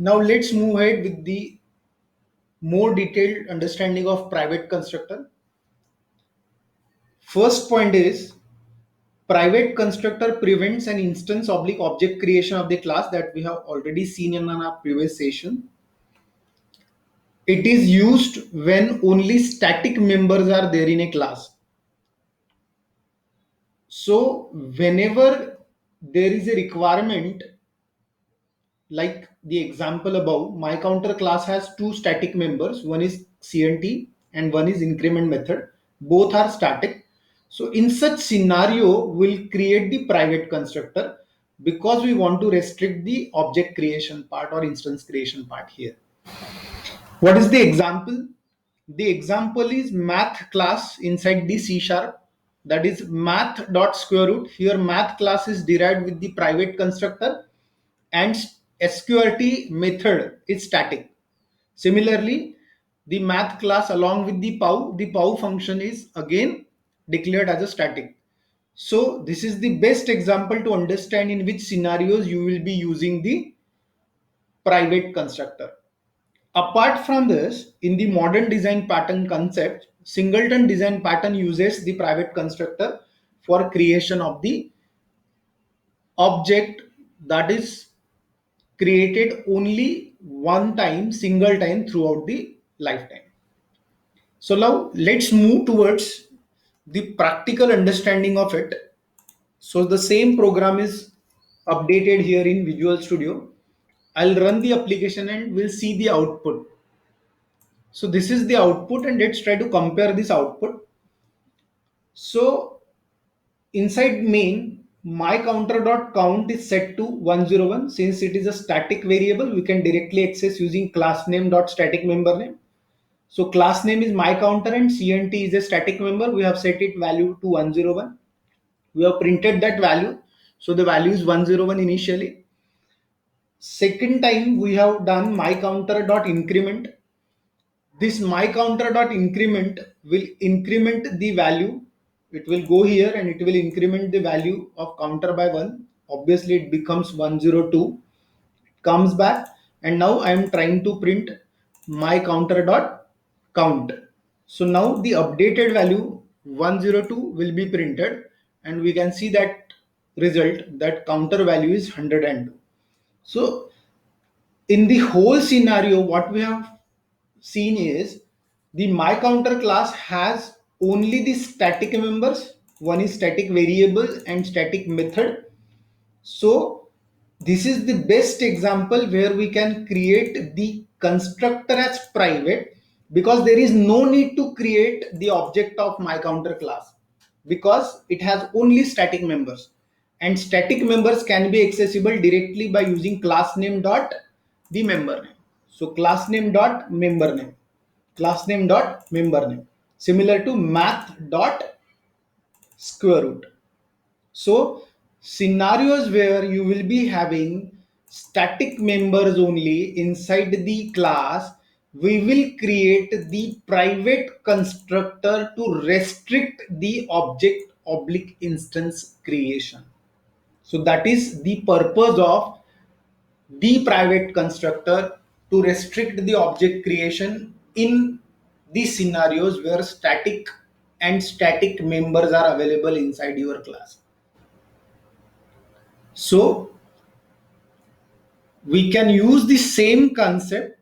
Now let's move ahead with the more detailed understanding of private constructor. First point is private constructor prevents an instance oblique object creation of the class that we have already seen in our previous session. It is used when only static members are there in a class. So whenever there is a requirement, like the example above, my counter class has two static members. One is CNT and one is increment method. Both are static. So in such scenario, we'll create the private constructor because we want to restrict the object creation part or instance creation part here. What is the example? The example is math class inside the C sharp, that is math dot square root. Here math class is derived with the private constructor and sqrt method is static. Similarly, the math class along with the pow function is again declared as a static. So this is the best example to understand in which scenarios you will be using the private constructor. Apart from this, in the modern design pattern concept, singleton design pattern uses the private constructor for creation of the object that is created only one time, single time throughout the lifetime. So now let's move towards the practical understanding of it. So the same program is updated here in Visual Studio. I'll run the application and we'll see the output. So this is the output and let's try to compare this output. So inside main, my counter dot count is set to 101. Since it is a static variable, we can directly access using class name dot static member name. So class name is my counter and CNT is a static member. We have set it value to 101. We have printed that value. So the value is 101 initially. Second time we have done my counter dot increment. This my counter dot increment will increment the value. It will go here and it will increment the value of counter by 1. Obviously it becomes 102. It comes back and now I am trying to print my counter dot count. So now the updated value 102 will be printed and we can see that result, that counter value is 102. So in the whole scenario, what we have seen is the my counter class has only the static members. One is static variable and static method. So this is the best example where we can create the constructor as private because there is no need to create the object of my counter class because it has only static members and static members can be accessible directly by using class name dot the member name. So class name dot member name, class name dot member name, similar to math dot square root. So scenarios where you will be having static members only inside the class, we will create the private constructor to restrict the object oblique instance creation. So that is the purpose of the private constructor, to restrict the object creation in the scenarios where static and static members are available inside your class. So we can use the same concept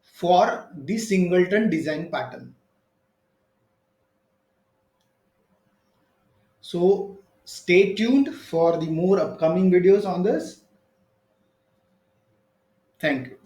for the singleton design pattern. So stay tuned for the more upcoming videos on this. Thank you.